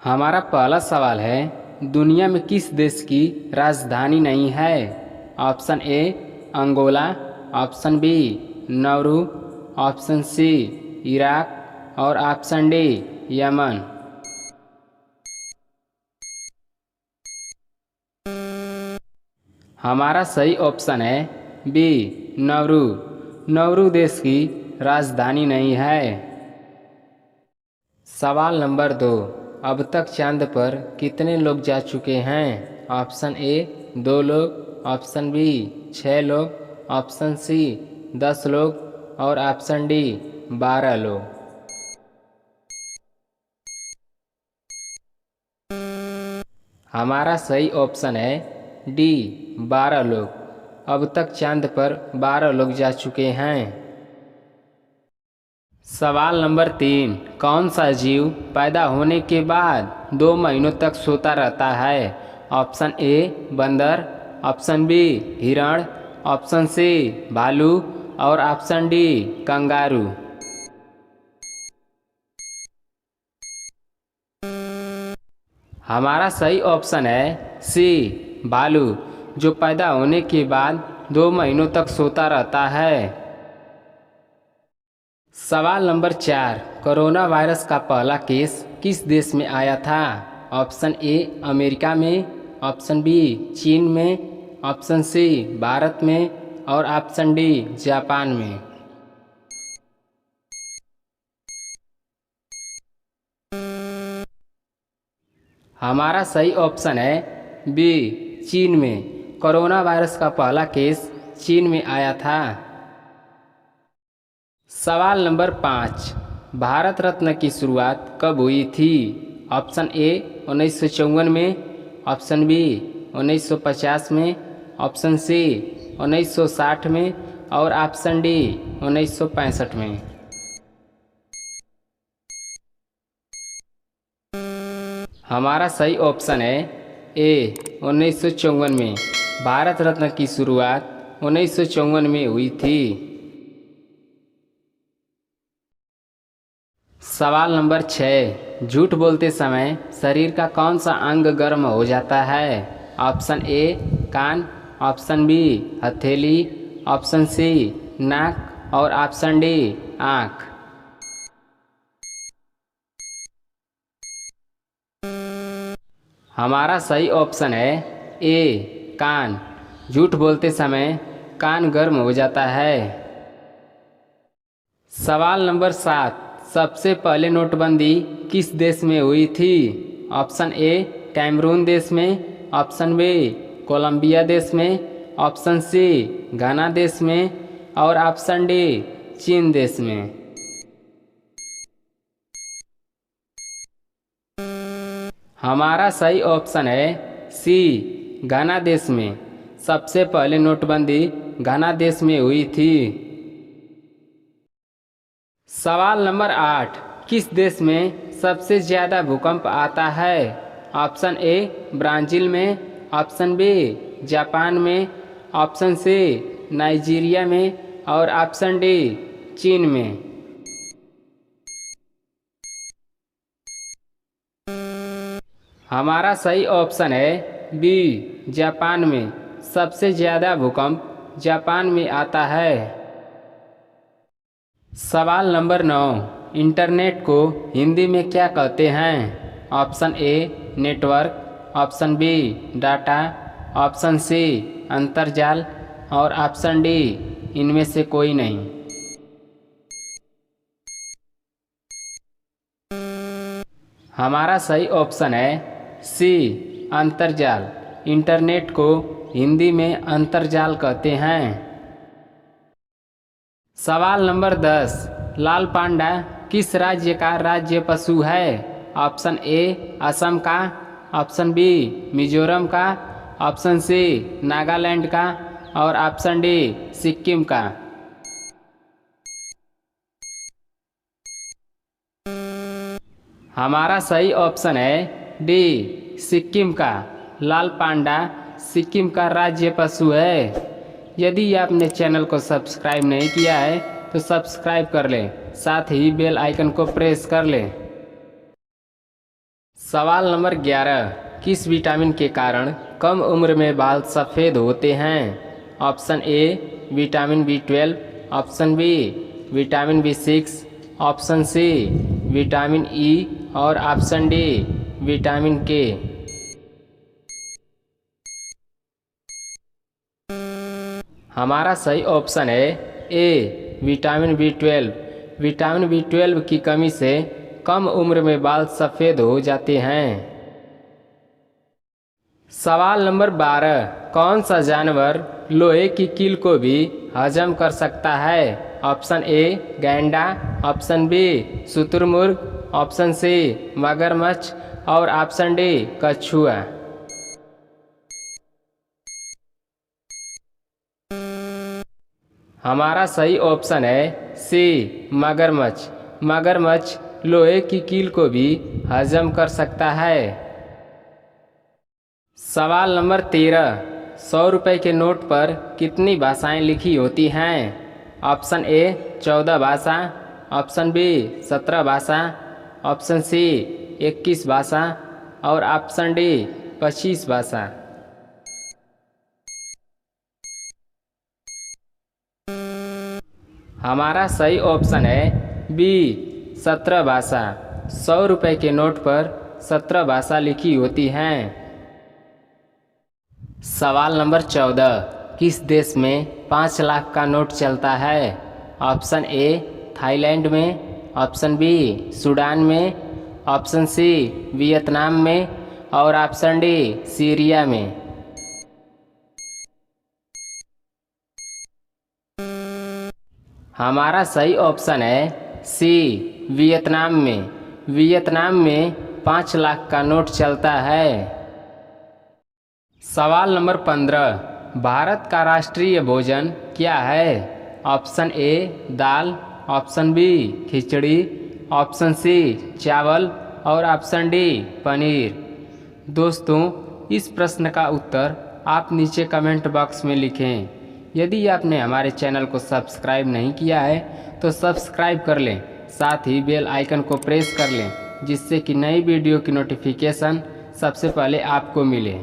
हमारा पहला सवाल है, दुनिया में किस देश की राजधानी नहीं है? Option A Angola, option B Nauru, option C Iraq और ऑप्शन डी यमन। हमारा सही ऑप्शन है बी नाउरू। नाउरू देश की राजधानी नहीं है। सवाल नंबर 2, अब तक चांद पर कितने लोग जा चुके हैं? ऑप्शन ए 2 लोग, ऑप्शन बी 6 लोग, ऑप्शन सी 10 लोग और ऑप्शन डी 12 लोग। हमारा सही ऑप्शन है डी 12 लोग। अब तक चांद पर 12 लोग जा चुके हैं। सवाल नंबर 3, कौन सा जीव पैदा होने के बाद 2 महीनों तक सोता रहता है? ऑप्शन ए बंदर, ऑप्शन बी हिरण, ऑप्शन सी भालू और ऑप्शन डी कंगारू। हमारा सही ऑप्शन है सी भालू, जो पैदा होने के बाद 2 महीनों तक सोता रहता है। सवाल नंबर 4, कोरोना वायरस का पहला केस किस देश में आया था? ऑप्शन ए अमेरिका में, ऑप्शन बी चीन में, ऑप्शन सी भारत में और ऑप्शन डी जापान में। हमारा सही ऑप्शन है बी चीन में। कोरोना वायरस का पहला केस चीन में आया था। सवाल नंबर 5, भारत रत्न की शुरुआत कब हुई थी? ऑप्शन ए 1954 में, ऑप्शन बी 1950 में, ऑप्शन सी 1960 में और ऑप्शन डी 1965 में। हमारा सही ऑप्शन है ए 1954 में। भारत रत्न की शुरुआत 1954 में हुई थी। सवाल नंबर 6, झूठ बोलते समय शरीर का कौन सा अंग गर्म हो जाता है? ऑप्शन ए कान, ऑप्शन बी हथेली, ऑप्शन सी नाक और ऑप्शन डी आँख। हमारा सही ऑप्शन है ए कान। झूठ बोलते समय कान गर्म हो जाता है। सवाल नंबर 7, सबसे पहले नोटबंदी किस देश में हुई थी? ऑप्शन ए कैमरून देश में, ऑप्शन बी कोलंबिया देश में, ऑप्शन सी घाना देश में और ऑप्शन डी चीन देश में। हमारा सही ऑप्शन है सी घाना देश में। सबसे पहले नोटबंदी घाना देश में हुई थी। सवाल नंबर 8, किस देश में सबसे ज़्यादा भूकंप आता है? ऑप्शन ए ब्राज़ील में, ऑप्शन बी जापान में, ऑप्शन सी नाइजीरिया में और ऑप्शन डी चीन में। हमारा सही ऑप्शन है बी जापान में। सबसे ज़्यादा भूकंप जापान में आता है। सवाल नंबर 9, इंटरनेट को हिंदी में क्या कहते हैं? Option A network, option B data, option C अंतर्जाल और ऑप्शन डी इनमें से कोई नहीं। हमारा सही ऑप्शन है सी अंतर्जाल। इंटरनेट को हिंदी में अंतर्जाल कहते हैं। सवाल नंबर 10, लाल पांडा किस राज्य का राज्य पशु है? ऑप्शन ए असम का, ऑप्शन बी मिजोरम का, ऑप्शन सी नागालैंड का और ऑप्शन डी सिक्किम का। हमारा सही ऑप्शन है डी सिक्किम का। लाल पांडा सिक्किम का राज्य पशु है। यदि आपने चैनल को सब्सक्राइब नहीं किया है तो सब्सक्राइब कर लें, साथ ही बेल आइकन को प्रेस कर लें। सवाल नंबर 11, किस विटामिन के कारण कम उम्र में बाल सफ़ेद होते हैं? Option A vitamin B12, option B vitamin B6, option C vitamin E और ऑप्शन डी विटामिन के। हमारा सही ऑप्शन है ए विटामिन B12। विटामिन B12 की कमी से कम उम्र में बाल सफ़ेद हो जाते हैं। सवाल नंबर 12, कौन सा जानवर लोहे की कील को भी हजम कर सकता है? ऑप्शन ए गैंडा, ऑप्शन बी शुतुरमुर्ग, ऑप्शन सी मगरमच्छ और ऑप्शन डी कछुआ। हमारा सही ऑप्शन है सी मगरमच्छ। मगरमच्छ लोहे की कील को भी हजम कर सकता है। सवाल नंबर 13, 100 रुपये के नोट पर कितनी भाषाएं लिखी होती हैं? ऑप्शन ए 14 भाषा, ऑप्शन बी 17 भाषा, ऑप्शन सी 21 भाषा और ऑप्शन डी 25 भाषा। हमारा सही ऑप्शन है बी 17 भाषा। 100 रुपये के नोट पर 17 भाषा लिखी होती हैं। सवाल नंबर 14, किस देश में 5 लाख का नोट चलता है? ऑप्शन ए थाईलैंड में, ऑप्शन बी सूडान में, ऑप्शन सी वियतनाम में और ऑप्शन डी सीरिया में। हमारा सही ऑप्शन है सी वियतनाम में। वियतनाम में 5 लाख का नोट चलता है। सवाल नंबर 15, भारत का राष्ट्रीय भोजन क्या है? ऑप्शन ए दाल, ऑप्शन बी खिचड़ी, ऑप्शन सी चावल और ऑप्शन डी पनीर। दोस्तों, इस प्रश्न का उत्तर आप नीचे कमेंट बॉक्स में लिखें। यदि आपने हमारे चैनल को सब्सक्राइब नहीं किया है तो सब्सक्राइब कर लें, साथ ही बेल आइकन को प्रेस कर लें जिससे कि नई वीडियो की नोटिफिकेशन सबसे पहले आपको मिले।